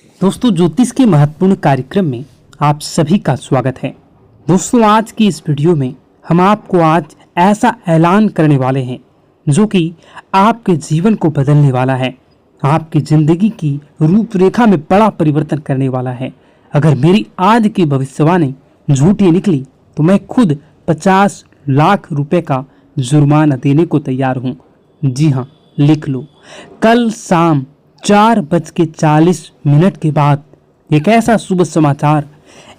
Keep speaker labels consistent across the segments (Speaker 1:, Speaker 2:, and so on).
Speaker 1: दोस्तों, ज्योतिष के महत्वपूर्ण कार्यक्रम में आप सभी का स्वागत है। दोस्तों, आज की इस वीडियो में हम आपको आज ऐसा ऐलान करने वाले हैं जो कि आपके जीवन को बदलने वाला है, आपकी जिंदगी की रूपरेखा में बड़ा परिवर्तन करने वाला है। अगर मेरी आज की भविष्यवाणी झूठी निकली तो मैं खुद 50 लाख रुपए का जुर्माना देने को तैयार हूँ। जी हाँ, लिख लो। कल शाम 4:40 के बाद एक ऐसा शुभ समाचार,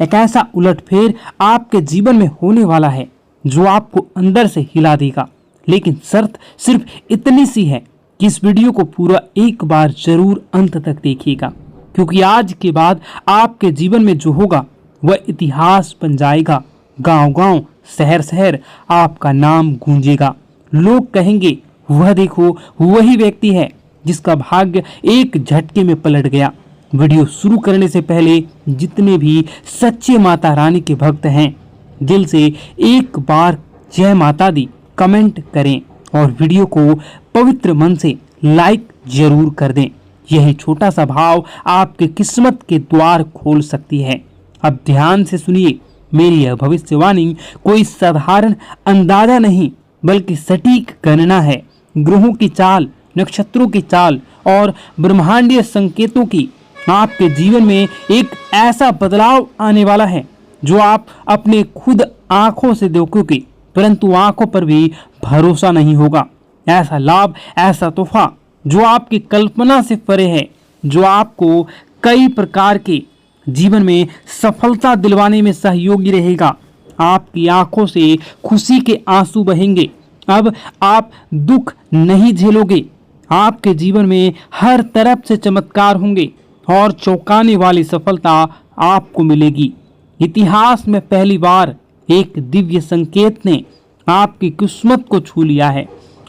Speaker 1: एक ऐसा उलटफेर आपके जीवन में होने वाला है जो आपको अंदर से हिला देगा। लेकिन शर्त सिर्फ इतनी सी है कि इस वीडियो को पूरा एक बार जरूर अंत तक देखिएगा, क्योंकि आज के बाद आपके जीवन में जो होगा वह इतिहास बन जाएगा। गांव-गांव, शहर-शहर आपका नाम गूंजेगा। लोग कहेंगे, वह देखो, वही व्यक्ति है जिसका भाग्य एक झटके में पलट गया। वीडियो शुरू करने से पहले जितने भी सच्चे माता रानी के भक्त हैं, दिल से एक बार जय माता दी कमेंट करें और वीडियो को पवित्र मन से लाइक जरूर कर दें। यही छोटा सा भाव आपके किस्मत के द्वार खोल सकती है। अब ध्यान से सुनिए, मेरी यह भविष्यवाणी कोई साधारण अंदाजा नहीं बल्कि सटीक गणना है। ग्रहों की चाल, नक्षत्रों की चाल और ब्रह्मांडीय संकेतों की आपके जीवन में एक ऐसा बदलाव आने वाला है जो आप अपने खुद आंखों से देखोगे, परंतु आंखों पर भी भरोसा नहीं होगा। ऐसा लाभ, ऐसा तोहफा जो आपकी कल्पना से परे है, जो आपको कई प्रकार के जीवन में सफलता दिलवाने में सहयोगी रहेगा। आपकी आंखों से खुशी के आंसू बहेंगे। अब आप दुख नहीं झेलोगे। आपके जीवन में हर तरफ से चमत्कार होंगे और चौंकाने वाली सफलता आपको मिलेगी। इतिहास में पहली बार एक दिव्य संकेत ने आपकी किस्मत को छू लिया है,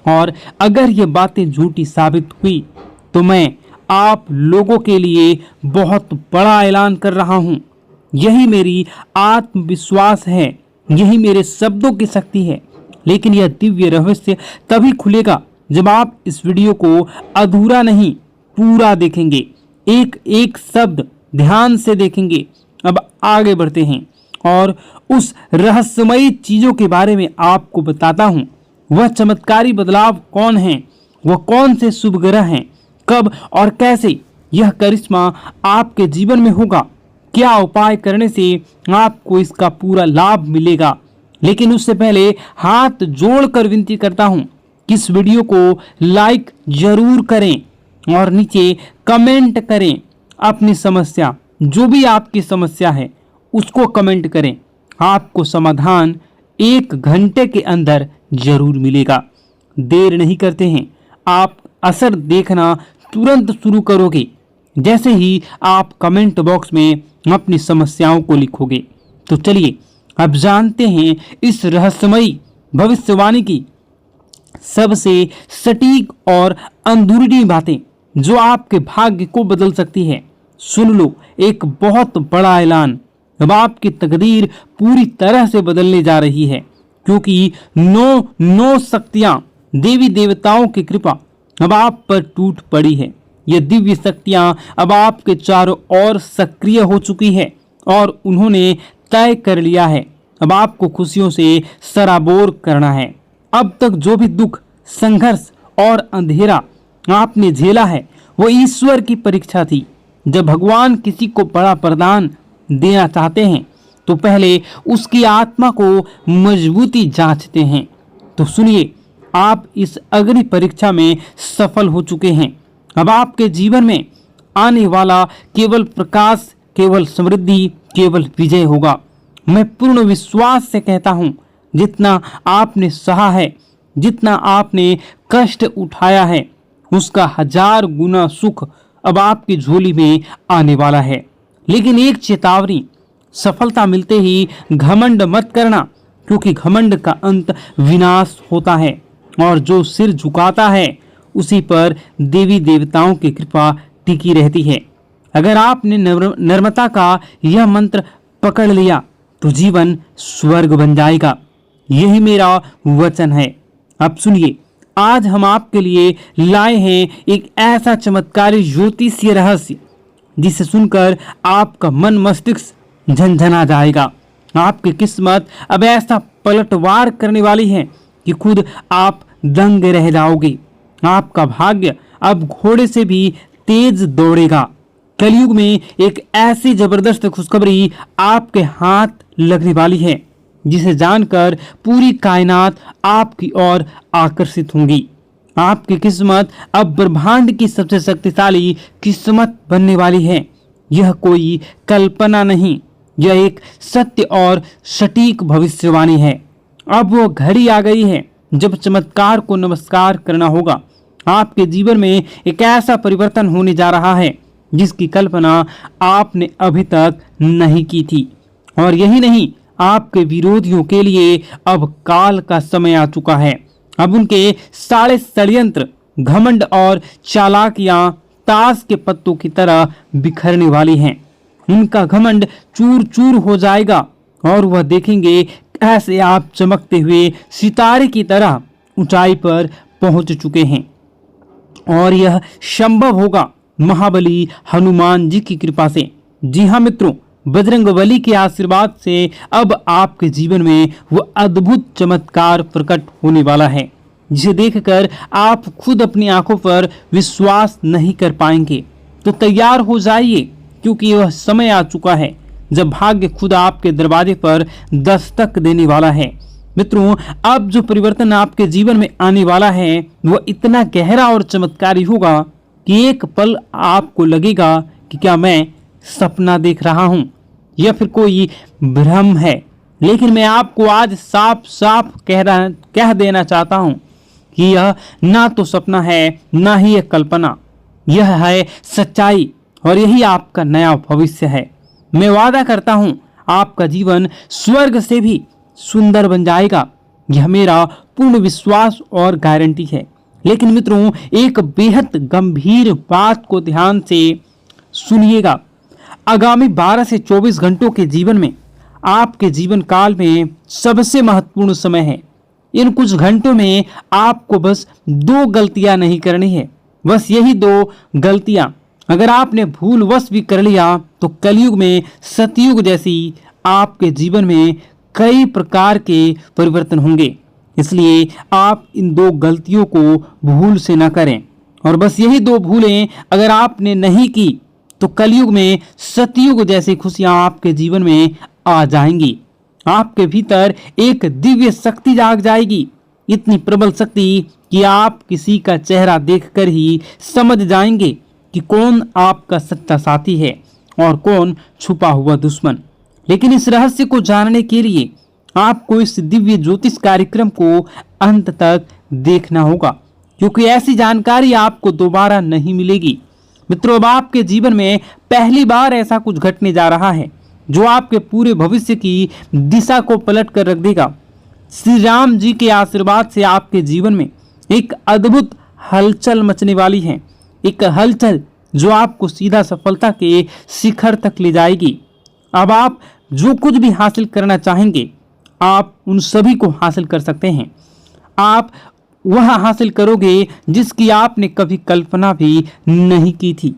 Speaker 1: और अगर ये बातें झूठी साबित हुई तो मैं आप लोगों के लिए बहुत बड़ा ऐलान कर रहा हूँ। यही मेरी आत्मविश्वास है, यही मेरे शब्दों की शक्ति है। लेकिन यह दिव्य रहस्य तभी खुलेगा जब आप इस वीडियो को अधूरा नहीं, पूरा देखेंगे, एक एक शब्द ध्यान से देखेंगे। अब आगे बढ़ते हैं और उस रहस्यमयी चीजों के बारे में आपको बताता हूं। वह चमत्कारी बदलाव कौन है, वह कौन से शुभ ग्रह हैं, कब और कैसे यह करिश्मा आपके जीवन में होगा, क्या उपाय करने से आपको इसका पूरा लाभ मिलेगा। लेकिन उससे पहले हाथ जोड़कर विनती करता हूं कि इस वीडियो को लाइक जरूर करें और नीचे कमेंट करें अपनी समस्या, जो भी आपकी समस्या है उसको कमेंट करें। आपको समाधान 1 घंटे के अंदर जरूर मिलेगा। देर नहीं करते हैं, आप असर देखना तुरंत शुरू करोगे जैसे ही आप कमेंट बॉक्स में अपनी समस्याओं को लिखोगे। तो चलिए अब जानते हैं इस रहस्यमयी भविष्यवाणी की सबसे सटीक और अंदरूनी बातें जो आपके भाग्य को बदल सकती है। सुन लो, एक बहुत बड़ा ऐलान। अब आपकी तकदीर पूरी तरह से बदलने जा रही है, क्योंकि 9 शक्तियां, देवी देवताओं की कृपा अब आप पर टूट पड़ी है। ये दिव्य शक्तियां अब आपके चारों ओर सक्रिय हो चुकी है और उन्होंने तय कर लिया है अब आपको खुशियों से सराबोर करना है। अब तक जो भी दुख, संघर्ष और अंधेरा आपने झेला है वो ईश्वर की परीक्षा थी। जब भगवान किसी को बड़ा वरदान देना चाहते हैं तो पहले उसकी आत्मा को मजबूती जांचते हैं। तो सुनिए, आप इस अग्नि परीक्षा में सफल हो चुके हैं। अब आपके जीवन में आने वाला केवल प्रकाश, केवल समृद्धि, केवल विजय होगा। मैं पूर्ण विश्वास से कहता हूं, जितना आपने सहा है, जितना आपने कष्ट उठाया है, उसका 1000 गुना सुख अब आपकी झोली में आने वाला है। लेकिन एक चेतावनी, सफलता मिलते ही घमंड मत करना, क्योंकि घमंड का अंत विनाश होता है और जो सिर झुकाता है उसी पर देवी देवताओं की कृपा टिकी रहती है। अगर आपने नम्रता का यह मंत्र पकड़ लिया तो जीवन स्वर्ग बन जाएगा। यही मेरा वचन है। अब सुनिए, आज हम आपके लिए लाए हैं एक ऐसा चमत्कारी ज्योतिषीय रहस्य जिसे सुनकर आपका मन मस्तिष्क झनझना जाएगा। आपकी किस्मत अब ऐसा पलटवार करने वाली है कि खुद आप दंग रह जाओगे। आपका भाग्य अब घोड़े से भी तेज दौड़ेगा। कलयुग में एक ऐसी जबरदस्त खुशखबरी आपके हाथ लगने वाली है जिसे जानकर पूरी कायनात आपकी ओर आकर्षित होंगी। आपकी किस्मत अब ब्रह्मांड की सबसे शक्तिशाली किस्मत बनने वाली है। यह कोई कल्पना नहीं, यह एक सत्य और सटीक भविष्यवाणी है। अब वो घड़ी आ गई है जब चमत्कार को नमस्कार करना होगा। आपके जीवन में एक ऐसा परिवर्तन होने जा रहा है जिसकी कल्पना आपने अभी तक नहीं की थी। और यही नहीं, आपके विरोधियों के लिए अब काल का समय आ चुका है। अब उनके सारे षड्यंत्र, घमंड और चालाकियां ताश के पत्तों की तरह बिखरने वाली हैं। उनका घमंड चूर चूर हो जाएगा और वह देखेंगे कैसे आप चमकते हुए सितारे की तरह ऊंचाई पर पहुंच चुके हैं। और यह संभव होगा महाबली हनुमान जी की कृपा से। जी हाँ मित्रों, बजरंगबली के आशीर्वाद से अब आपके जीवन में वो अद्भुत चमत्कार प्रकट होने वाला है जिसे देखकर आप खुद अपनी आंखों पर विश्वास नहीं कर पाएंगे। तो तैयार हो जाइए, क्योंकि वह समय आ चुका है जब भाग्य खुद आपके दरवाजे पर दस्तक देने वाला है। मित्रों, अब जो परिवर्तन आपके जीवन में आने वाला है वह इतना गहरा और चमत्कारी होगा कि एक पल आपको लगेगा कि क्या मैं सपना देख रहा हूं या फिर कोई भ्रम है। लेकिन मैं आपको आज साफ साफ कह देना चाहता हूं कि यह ना तो सपना है ना ही एक कल्पना, यह है सच्चाई और यही आपका नया भविष्य है। मैं वादा करता हूं आपका जीवन स्वर्ग से भी सुंदर बन जाएगा। यह मेरा पूर्ण विश्वास और गारंटी है। लेकिन मित्रों, एक बेहद गंभीर बात को ध्यान से सुनिएगा। आगामी 12 से 24 घंटों के जीवन में आपके जीवन काल में सबसे महत्वपूर्ण समय है। इन कुछ घंटों में आपको बस 2 गलतियां नहीं करनी है। बस यही 2 गलतियां अगर आपने भूलवश भी कर लिया तो कलयुग में सतयुग जैसी आपके जीवन में कई प्रकार के परिवर्तन होंगे। इसलिए आप इन 2 गलतियों को भूल से न करें। और बस यही 2 भूलें अगर आपने नहीं की तो कलयुग में सतयुग जैसी खुशियां आपके जीवन में आ जाएंगी। आपके भीतर एक दिव्य शक्ति जाग जाएगी, इतनी प्रबल शक्ति कि आप किसी का चेहरा देखकर ही समझ जाएंगे कि कौन आपका सच्चा साथी है और कौन छुपा हुआ दुश्मन। लेकिन इस रहस्य को जानने के लिए आपको इस दिव्य ज्योतिष कार्यक्रम को अंत तक देखना होगा, क्योंकि ऐसी जानकारी आपको दोबारा नहीं मिलेगी। मित्रों, अब आपके जीवन में पहली बार ऐसा कुछ घटने जा रहा है जो आपके पूरे भविष्य की दिशा को पलट कर रख देगा। श्री राम जी के आशीर्वाद से आपके जीवन में एक अद्भुत हलचल मचने वाली है। एक हलचल जो आपको सीधा सफलता के शिखर तक ले जाएगी। अब आप जो कुछ भी हासिल करना चाहेंगे आप उन सभी को हासिल कर सकते हैं। आप वह हासिल करोगे जिसकी आपने कभी कल्पना भी नहीं की थी।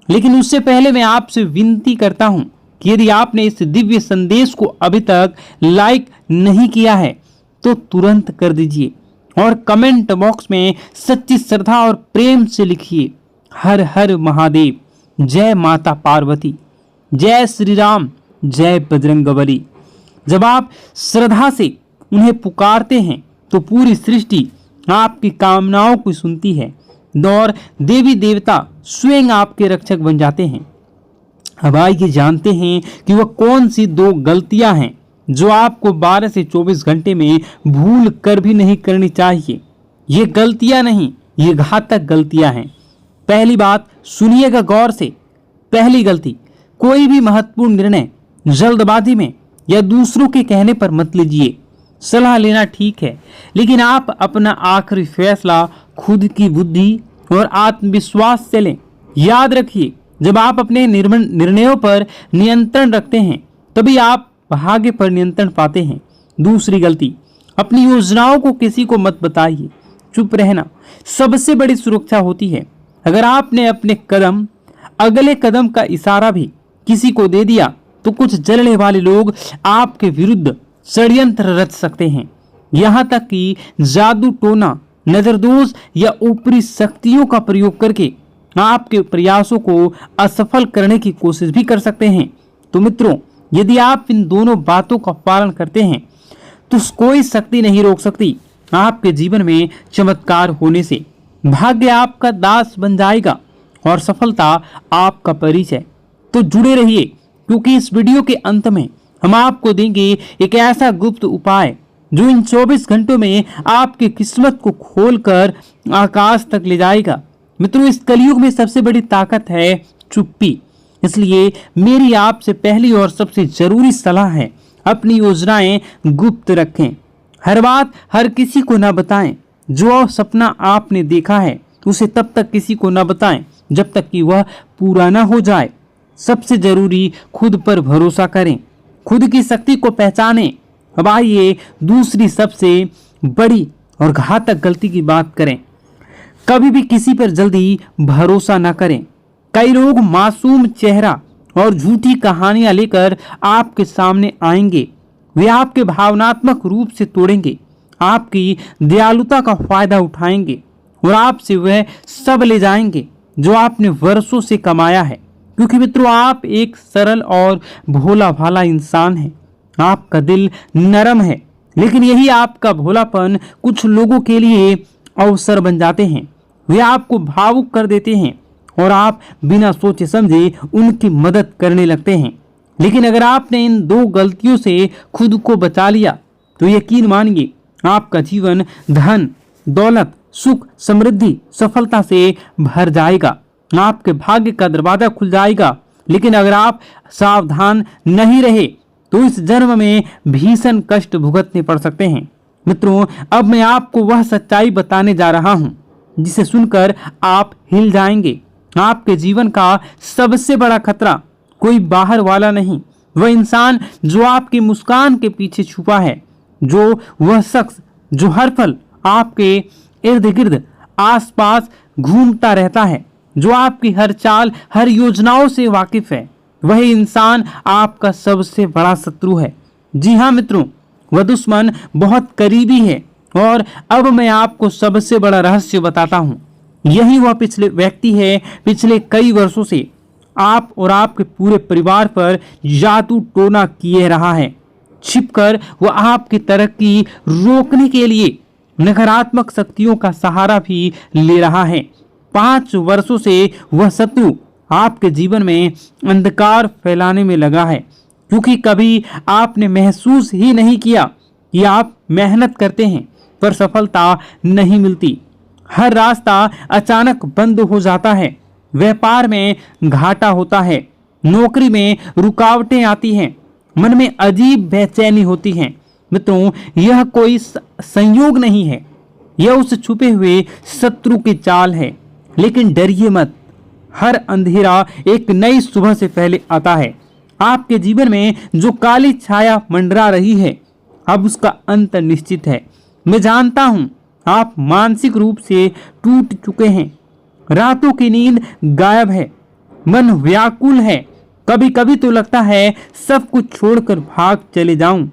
Speaker 1: लेकिन उससे पहले मैं आपसे विनती करता हूं कि यदि आपने इस दिव्य संदेश को अभी तक लाइक नहीं किया है तो तुरंत कर दीजिए और कमेंट बॉक्स में सच्ची श्रद्धा और प्रेम से लिखिए, हर हर महादेव, जय माता पार्वती, जय श्री राम, जय बजरंगबली। जब आप श्रद्धा से उन्हें पुकारते हैं तो पूरी सृष्टि आपकी कामनाओं को सुनती है और देवी देवता स्वयं आपके रक्षक बन जाते हैं। अब आइए जानते हैं कि वह कौन सी 2 गलतियां हैं जो आपको 12 से 24 घंटे में भूल कर भी नहीं करनी चाहिए। ये गलतियां नहीं, ये घातक गलतियां हैं। पहली बात सुनिएगा गौर से। पहली गलती, कोई भी महत्वपूर्ण निर्णय जल्दबाजी में या दूसरों के कहने पर मत लीजिए। सलाह लेना ठीक है, लेकिन आप अपना आखिरी फैसला खुद की बुद्धि और आत्मविश्वास से लें। याद रखिए, जब आप अपने निर्णयों पर नियंत्रण रखते हैं तभी आप भाग्य पर नियंत्रण पाते हैं। दूसरी गलती, अपनी योजनाओं को किसी को मत बताइए। चुप रहना सबसे बड़ी सुरक्षा होती है। अगर आपने अपने कदम अगले कदम का इशारा भी किसी को दे दिया तो कुछ जलने वाले लोग आपके विरुद्ध षड्यंत्र रच सकते हैं। यहाँ तक कि जादू टोना, नजरदोष या ऊपरी शक्तियों का प्रयोग करके आपके प्रयासों को असफल करने की कोशिश भी कर सकते हैं। तो मित्रों, यदि आप इन दोनों बातों का पालन करते हैं तो कोई शक्ति नहीं रोक सकती आपके जीवन में चमत्कार होने से। भाग्य आपका दास बन जाएगा और सफलता आपका परिचय। तो जुड़े रहिए, क्योंकि इस वीडियो के अंत में हम आपको देंगे एक ऐसा गुप्त उपाय जो इन 24 घंटों में आपकी किस्मत को खोलकर आकाश तक ले जाएगा। मित्रों, इस कलयुग में सबसे बड़ी ताकत है चुप्पी। इसलिए मेरी आपसे पहली और सबसे जरूरी सलाह है, अपनी योजनाएं गुप्त रखें। हर बात हर किसी को ना बताएं। जो सपना आपने देखा है उसे तब तक किसी को ना बताएं जब तक कि वह पूरा ना हो जाए। सबसे जरूरी, खुद पर भरोसा करें, खुद की शक्ति को पहचानें। अब आइए दूसरी सबसे बड़ी और घातक गलती की बात करें। कभी भी किसी पर जल्दी भरोसा ना करें। कई लोग मासूम चेहरा और झूठी कहानियां लेकर आपके सामने आएंगे। वे आपके भावनात्मक रूप से तोड़ेंगे, आपकी दयालुता का फायदा उठाएंगे और आपसे वह सब ले जाएंगे जो आपने वर्षों से कमाया है। क्योंकि मित्रों, आप एक सरल और भोला भाला इंसान हैं। आपका दिल नरम है, लेकिन यही आपका भोलापन कुछ लोगों के लिए अवसर बन जाते हैं। वे आपको भावुक कर देते हैं और आप बिना सोचे समझे उनकी मदद करने लगते हैं। लेकिन अगर आपने इन दो गलतियों से खुद को बचा लिया तो यकीन मानिए, आपका जीवन धन, दौलत, सुख, समृद्धि, सफलता से भर जाएगा। आपके भाग्य का दरवाजा खुल जाएगा। लेकिन अगर आप सावधान नहीं रहे तो इस जन्म में भीषण कष्ट भुगतने पड़ सकते हैं। मित्रों, अब मैं आपको वह सच्चाई बताने जा रहा हूं जिसे सुनकर आप हिल जाएंगे। आपके जीवन का सबसे बड़ा खतरा कोई बाहर वाला नहीं, वह इंसान जो आपकी मुस्कान के पीछे छुपा है, जो वह शख्स जो हर पल आपके इर्द गिर्द आसपास घूमता रहता है, जो आपकी हर चाल, हर योजनाओं से वाकिफ है। वही इंसान आपका सबसे बड़ा शत्रु है। जी हाँ मित्रों, वह दुश्मन बहुत करीबी है। और अब मैं आपको सबसे बड़ा रहस्य बताता हूँ। यही वह पिछले व्यक्ति है, पिछले कई वर्षों से आप और आपके पूरे परिवार पर जादू टोना किए रहा है। छिपकर वह आपकी तरक्की रोकने के लिए नकारात्मक शक्तियों का सहारा भी ले रहा है। 5 वर्षों से वह शत्रु आपके जीवन में अंधकार फैलाने में लगा है, क्योंकि कभी आपने महसूस ही नहीं किया कि आप मेहनत करते हैं पर सफलता नहीं मिलती। हर रास्ता अचानक बंद हो जाता है, व्यापार में घाटा होता है, नौकरी में रुकावटें आती हैं, मन में अजीब बेचैनी होती है। मित्रों, यह कोई संयोग नहीं है, यह उस छुपे हुए शत्रु की चाल है। लेकिन डरिए मत, हर अंधेरा एक नई सुबह से पहले आता है। आपके जीवन में जो काली छाया मंडरा रही है, अब उसका अंत निश्चित है। मैं जानता हूं आप मानसिक रूप से टूट चुके हैं, रातों की नींद गायब है, मन व्याकुल है। कभी कभी तो लगता है सब कुछ छोड़कर भाग चले जाऊं।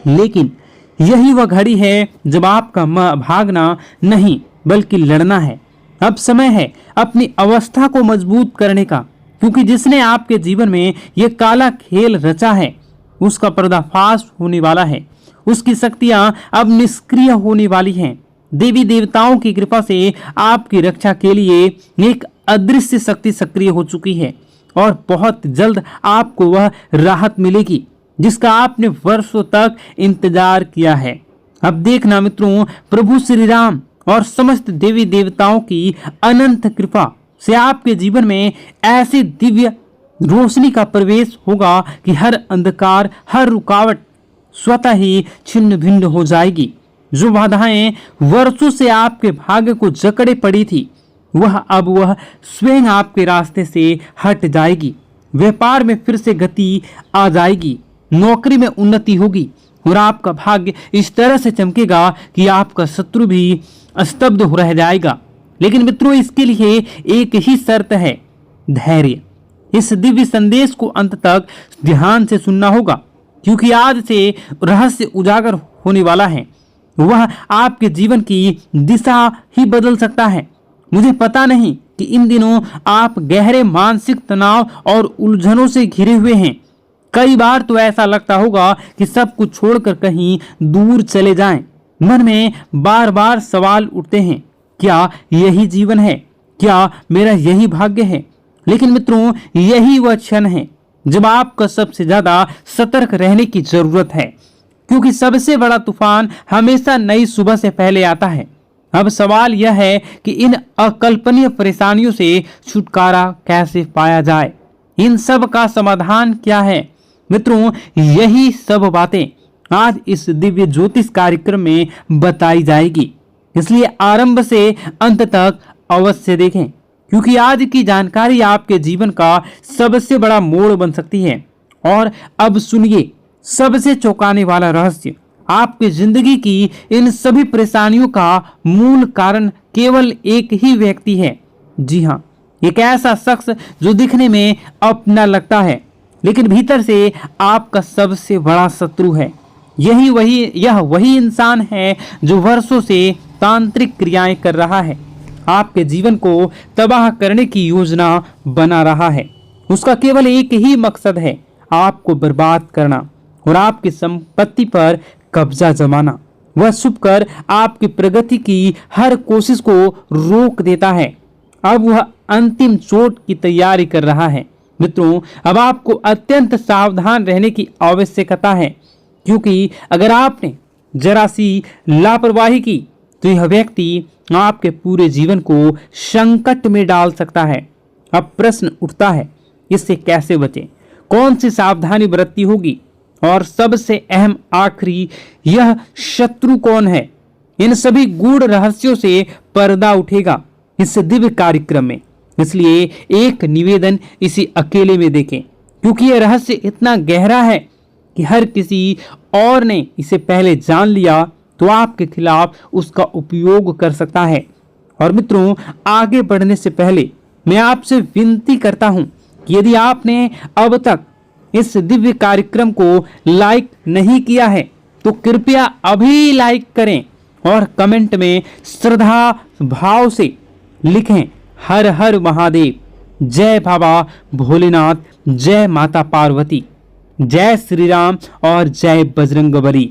Speaker 1: लेकिन यही वह घड़ी है जब आपका भागना नहीं बल्कि लड़ना है। अब समय है अपनी अवस्था को मजबूत करने का, क्योंकि जिसने आपके जीवन में यह काला खेल रचा है उसका पर्दाफाश होने वाला है। उसकी शक्तियां अब निष्क्रिय होने वाली हैं। देवी देवताओं की कृपा से आपकी रक्षा के लिए एक अदृश्य शक्ति सक्रिय हो चुकी है और बहुत जल्द आपको वह राहत मिलेगी जिसका आपने वर्षों तक इंतजार किया है। अब देखना मित्रों, प्रभु श्री राम और समस्त देवी देवताओं की अनंत कृपा से आपके जीवन में ऐसी दिव्य रोशनी का प्रवेश होगा कि हर अंधकार, हर रुकावट स्वतः ही छिन्न भिन्न हो जाएगी। जो बाधाएं वर्षों से आपके भाग्य को जकड़े पड़ी थी, वह स्वयं आपके रास्ते से हट जाएगी। व्यापार में फिर से गति आ जाएगी, नौकरी में उन्नति होगी और आपका भाग्य इस तरह से चमकेगा कि आपका शत्रु भी स्तब्ध हो रह जाएगा। लेकिन मित्रों, इसके लिए एक ही शर्त है, धैर्य। इस दिव्य संदेश को अंत तक ध्यान से सुनना होगा, क्योंकि आज से रहस्य उजागर होने वाला है। वह आपके जीवन की दिशा ही बदल सकता है। मुझे पता नहीं कि इन दिनों आप गहरे मानसिक तनाव और उलझनों से घिरे हुए हैं। कई बार तो ऐसा लगता होगा कि सब कुछ छोड़कर कहीं दूर चले जाएं। मन में बार बार सवाल उठते हैं, क्या यही जीवन है? क्या मेरा यही भाग्य है? लेकिन मित्रों, यही वह क्षण है जब आपको सबसे ज्यादा सतर्क रहने की जरूरत है, क्योंकि सबसे बड़ा तूफान हमेशा नई सुबह से पहले आता है। अब सवाल यह है कि इन अकल्पनीय परेशानियों से छुटकारा कैसे पाया जाए? इन सब का समाधान क्या है? मित्रों, यही सब बातें आज इस दिव्य ज्योतिष कार्यक्रम में बताई जाएगी, इसलिए आरंभ से अंत तक अवश्य देखें, क्योंकि आज की जानकारी आपके जीवन का सबसे बड़ा मोड़ बन सकती है। और अब सुनिए सबसे चौंकाने वाला रहस्य। आपकी जिंदगी की इन सभी परेशानियों का मूल कारण केवल एक ही व्यक्ति है। जी हाँ, एक ऐसा शख्स जो दिखने में अपना लगता है, लेकिन भीतर से आपका सबसे बड़ा शत्रु है। यह वही इंसान है जो वर्षों से तांत्रिक क्रियाएं कर रहा है, आपके जीवन को तबाह करने की योजना बना रहा है। उसका केवल एक ही मकसद है, आपको बर्बाद करना और आपकी संपत्ति पर कब्जा जमाना। वह छुपकर आपकी प्रगति की हर कोशिश को रोक देता है। अब वह अंतिम चोट की तैयारी कर रहा है। मित्रों, अब आपको अत्यंत सावधान रहने की आवश्यकता है, क्योंकि अगर आपने जरा सी लापरवाही की तो यह व्यक्ति आपके पूरे जीवन को संकट में डाल सकता है। अब प्रश्न उठता है, इससे कैसे बचें? कौन सी सावधानी बरतनी होगी? और सबसे अहम आखिरी, यह शत्रु कौन है? इन सभी गूढ़ रहस्यों से पर्दा उठेगा इस दिव्य कार्यक्रम में। इसलिए एक निवेदन, इसी अकेले में देखें, क्योंकि यह रहस्य इतना गहरा है कि हर किसी और ने इसे पहले जान लिया तो आपके खिलाफ उसका उपयोग कर सकता है। और मित्रों, आगे बढ़ने से पहले मैं आपसे विनती करता हूं कि यदि आपने अब तक इस दिव्य कार्यक्रम को लाइक नहीं किया है तो कृपया अभी लाइक करें और कमेंट में श्रद्धा भाव से लिखें, हर हर महादेव, जय बाबा भोलेनाथ, जय माता पार्वती, जय श्री राम और जय बजरंगबली।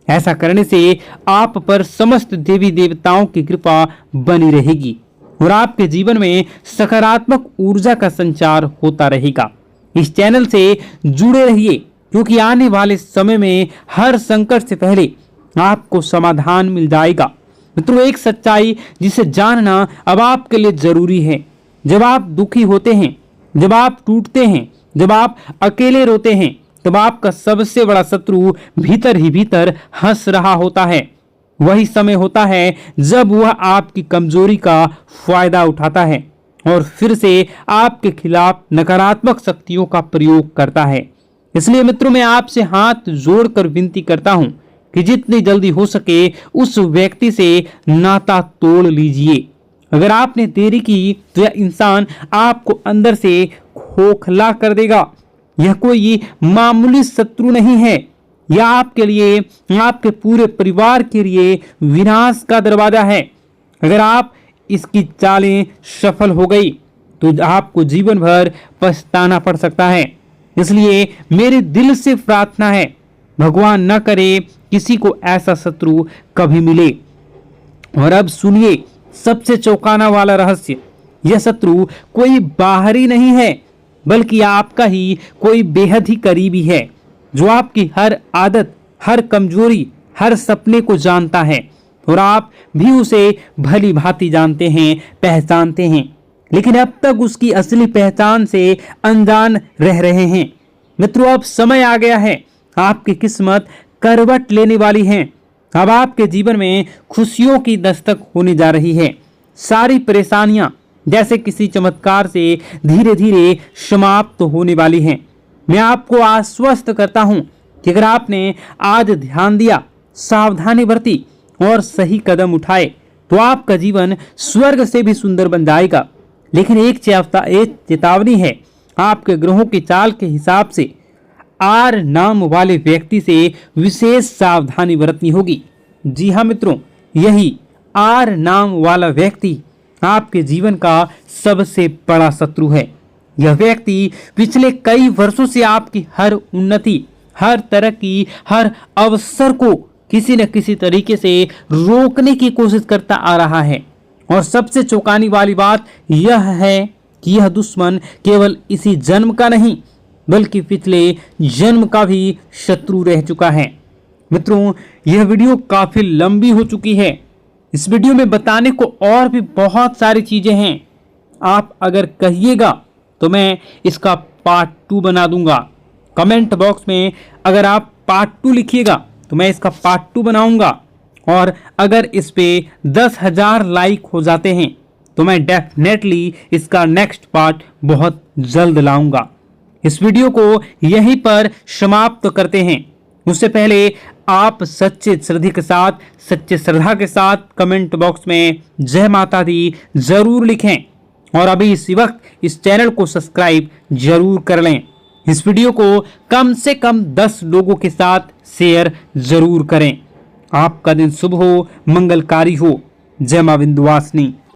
Speaker 1: ऐसा करने से आप पर समस्त देवी देवताओं की कृपा बनी रहेगी और आपके जीवन में सकारात्मक ऊर्जा का संचार होता रहेगा। इस चैनल से जुड़े रहिए, क्योंकि आने वाले समय में हर संकट से पहले आपको समाधान मिल जाएगा। मित्रों, एक सच्चाई जिसे जानना अब आपके लिए जरूरी है। जब आप दुखी होते हैं, जब आप टूटते हैं, जब आप अकेले रोते हैं, तब आपका सबसे बड़ा शत्रु भीतर ही भीतर हंस रहा होता है। वही समय होता है जब वह आपकी कमजोरी का फायदा उठाता है और फिर से आपके खिलाफ नकारात्मक शक्तियों का प्रयोग करता है। इसलिए मित्रों, मैं आपसे हाथ जोड़कर विनती करता हूं कि जितनी जल्दी हो सके उस व्यक्ति से नाता तोड़ लीजिए। अगर आपने देरी की तो यह इंसान आपको अंदर से खोखला कर देगा। यह कोई मामूली शत्रु नहीं है, यह आपके लिए, आपके पूरे परिवार के लिए विनाश का दरवाजा है। अगर आप इसकी चालें सफल हो गई तो आपको जीवन भर पछताना पड़ सकता है। इसलिए मेरे दिल से प्रार्थना है, भगवान न करे किसी को ऐसा शत्रु कभी मिले। और अब सुनिए सबसे चौंकाना वाला रहस्य। यह शत्रु कोई बाहरी नहीं है, बल्कि आपका ही कोई बेहद ही करीबी है, जो आपकी हर आदत, हर कमजोरी, हर सपने को जानता है और आप भी उसे भली भांति जानते हैं, पहचानते हैं, लेकिन अब तक उसकी असली पहचान से अनजान रह रहे हैं। मित्रों, अब समय आ गया है, आपकी किस्मत करवट लेने वाली है। अब आपके जीवन में खुशियों की दस्तक होने जा रही है। सारी परेशानियां जैसे किसी चमत्कार से धीरे धीरे समाप्त होने वाली हैं। मैं आपको आश्वस्त करता हूं कि अगर आपने आज ध्यान दिया, सावधानी बरती और सही कदम उठाए तो आपका जीवन स्वर्ग से भी सुंदर बन जाएगा। लेकिन एक चेतावनी है, आपके ग्रहों की चाल के हिसाब से आर नाम वाले व्यक्ति से विशेष सावधानी बरतनी होगी। जी हाँ मित्रों, यही आर नाम वाला व्यक्ति आपके जीवन का सबसे बड़ा शत्रु है। यह व्यक्ति पिछले कई वर्षों से आपकी हर उन्नति, हर तरक्की, हर अवसर को किसी न किसी तरीके से रोकने की कोशिश करता आ रहा है। और सबसे चौंकाने वाली बात यह है कि यह दुश्मन केवल इसी जन्म का नहीं बल्कि पिछले जन्म का भी शत्रु रह चुका है। मित्रों, यह वीडियो काफी लंबी हो चुकी है। इस वीडियो में बताने को और भी बहुत सारी चीजें हैं। आप अगर कहिएगा तो मैं इसका पार्ट 2 बना दूंगा। कमेंट बॉक्स में अगर आप पार्ट 2 लिखिएगा तो मैं इसका पार्ट 2 बनाऊंगा। और अगर इस पे 10,000 लाइक हो जाते हैं तो मैं डेफिनेटली इसका नेक्स्ट पार्ट बहुत जल्द लाऊंगा। इस वीडियो को यहीं पर समाप्त करते हैं। उससे पहले आप सच्चे श्रद्धा के साथ कमेंट बॉक्स में जय माता दी जरूर लिखें। और अभी इसी वक्त इस चैनल को सब्सक्राइब जरूर कर लें। इस वीडियो को कम से कम 10 लोगों के साथ शेयर जरूर करें। आपका दिन शुभ हो, मंगलकारी हो। जय मां विंध्यवासिनी।